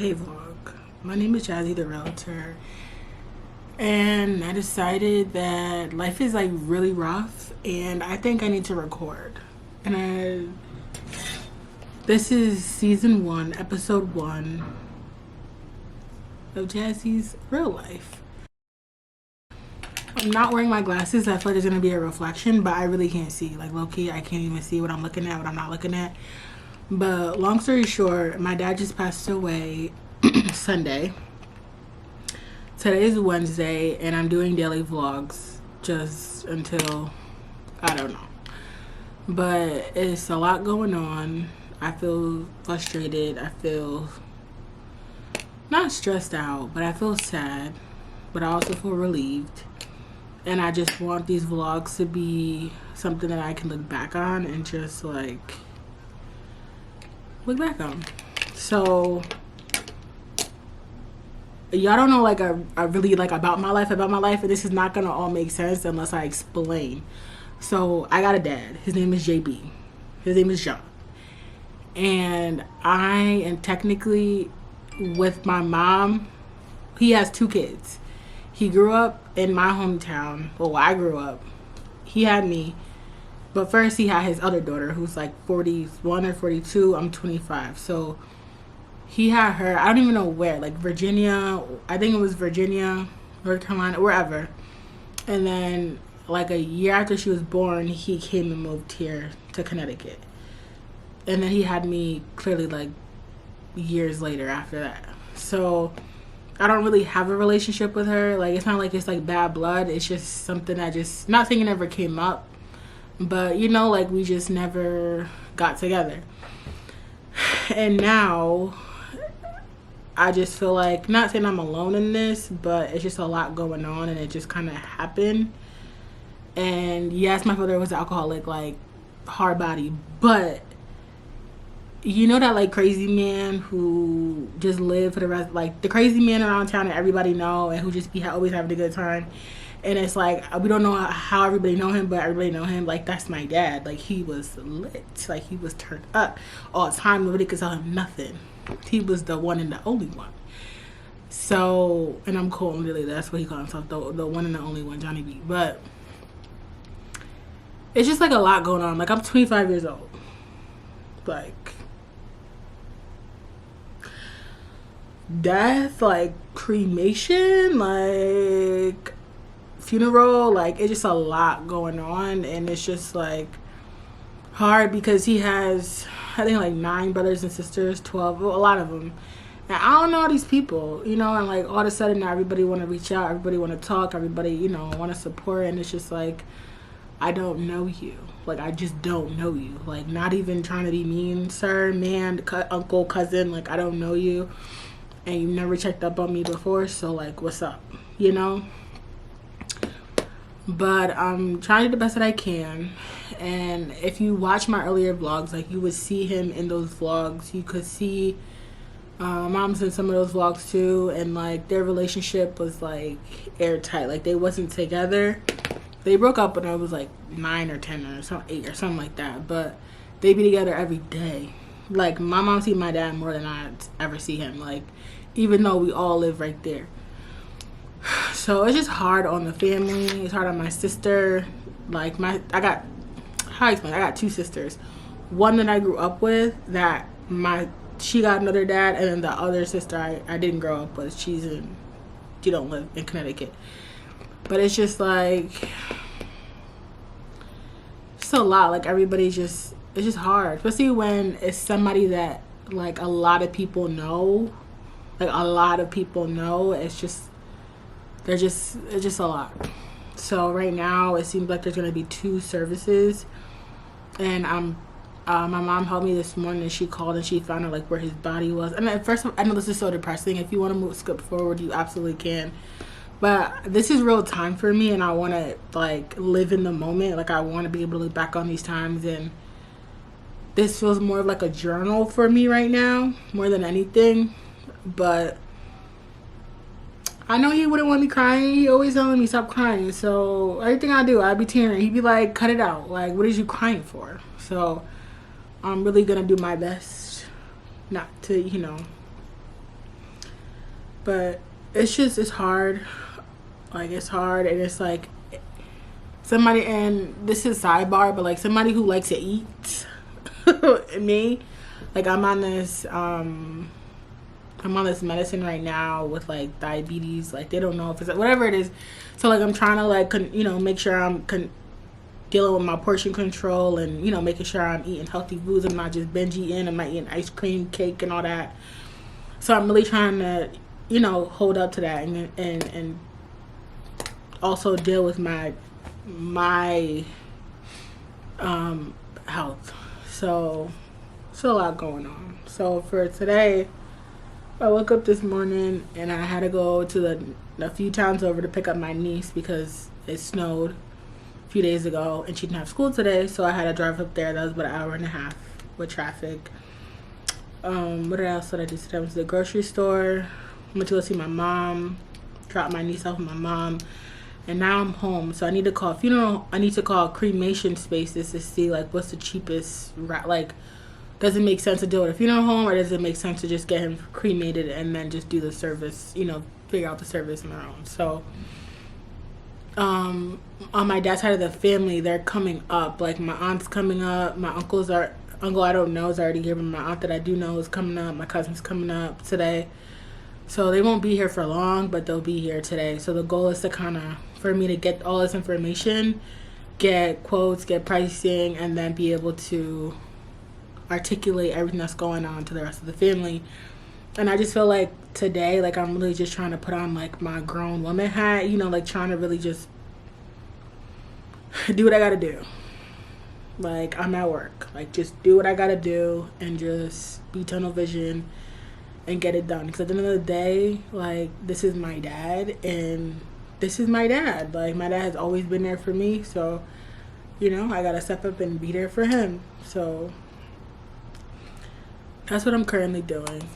Hey vlog, my name is Jazzy the Realtor, and I decided that life is like really rough and I think I need to record. This is season 1, episode 1 of Jazzy's real life. I'm not wearing my glasses. I feel like there's gonna be a reflection, but I really can't see. Like low-key, I can't even see what I'm looking at, what I'm not looking at. But long story short, my dad just passed away Sunday. Today is Wednesday, and I'm doing daily vlogs just until, I don't know. But it's a lot going on. I feel frustrated. I feel not stressed out, but I feel sad. But I also feel relieved. And I just want these vlogs to be something that I can look back on and just like look back on. So y'all don't know like I really like about my life, and this is not gonna all make sense unless I explain. So I got a dad. His name is JB. His name is John. And I am technically with my mom. He has 2 kids. He grew up in my hometown. Well, I grew up. He had me. But first he had his other daughter who's like 41 or 42. I'm 25. So he had her, I don't even know where, like Virginia. I think it was Virginia, North Carolina, wherever. And then like a year after she was born, he came and moved here to Connecticut. And then he had me clearly like years later after that. So I don't really have a relationship with her. Like it's not like it's like bad blood. It's just something that just, not saying it never came up, but you know, like we just never got together. And now I just feel like, not saying I'm alone in this, but it's just a lot going on and it just kind of happened. And yes, my father was alcoholic, like hard body, but you know that like crazy man who just lived for the rest, like the crazy man around town that everybody know and who just be always having a good time. And it's like, we don't know how everybody know him, but everybody know him. Like that's my dad. Like he was lit, like he was turned up all the time. Nobody could tell him nothing. He was the one and the only one. So, and I'm cool, really, that's what he called himself, the one and the only one, Johnny B. But it's just like a lot going on. Like I'm 25 years old. Like death, like cremation, like funeral, like it's just a lot going on. And it's just like hard because he has, I think like 9 brothers and sisters, 12, a lot of them. And I don't know all these people, you know, and like all of a sudden now everybody want to reach out, everybody want to talk, everybody, you know, want to support. And it's just like, I don't know you. Like I just don't know you. Like not even trying to be mean, sir, man, uncle, cousin, like I don't know you. And you never checked up on me before, so like what's up, you know? But I'm trying to do the best that I can. And if you watch my earlier vlogs, like you would see him in those vlogs. You could see mom's in some of those vlogs too, and like their relationship was like airtight. Like they wasn't together. They broke up when I was like 9 or 10 or something, 8 or something like that, but they be together every day. Like my mom see my dad more than I ever see him, like even though we all live right there. So it's just hard on the family. It's hard on my sister. Like I got 2 sisters. One that I grew up with, that she got another dad, and then the other sister I didn't grow up with. She don't live in Connecticut. But it's just like, it's a lot. Like everybody's just, it's just hard, especially when it's somebody that like a lot of people know. Like a lot of people know. It's just a lot. So right now it seems like there's gonna be 2 services, and my mom helped me this morning, and she called and she found out like where his body was. And at first, I know this is so depressing. If you want to skip forward, you absolutely can. But this is real time for me, and I want to like live in the moment. Like I want to be able to look back on these times, and this feels more of like a journal for me right now, more than anything. But I know he wouldn't want me crying. He always telling me stop crying. So everything I do, I'd be tearing. He'd be like, cut it out. Like, what is you crying for? So I'm really gonna do my best not to, you know, But it's hard. Like, it's hard, and it's like somebody, and this is sidebar, but like somebody who likes to eat, me, like I'm on this medicine right now with like diabetes. Like, they don't know if it's whatever it is. So like I'm trying to like make sure I'm dealing with my portion control, and making sure I'm eating healthy foods. I'm not just binge eating. I'm not eating ice cream, cake, and all that. So I'm really trying to hold up to that, and also deal with my health. So it's a lot going on. So for today, I woke up this morning and I had to go to a few towns over to pick up my niece because it snowed a few days ago and she didn't have school today. So I had to drive up there. That was about an hour and a half with traffic. What else did I do today? I went to the grocery store. I went to go see my mom. Dropped my niece off with my mom. And now I'm home. So I need to call I need to call cremation spaces to see like what's the cheapest route. Like, does it make sense to do it at a funeral home, or does it make sense to just get him cremated and then just do the service, figure out the service on our own? So, on my dad's side of the family, they're coming up. Like, my aunt's coming up. My uncle I don't know is already here, but my aunt that I do know is coming up. My cousin's coming up today. So they won't be here for long, but they'll be here today. So the goal is to for me to get all this information, get quotes, get pricing, and then be able to articulate everything that's going on to the rest of the family. And I just feel like today, like, I'm really just trying to put on like my grown woman hat, like trying to really just do what I gotta do. Like, I'm at work, like, just do what I gotta do and just be tunnel vision and get it done. Because at the end of the day, like, this is my dad, and this is my dad. Like, my dad has always been there for me, so I gotta step up and be there for him. So that's what I'm currently doing.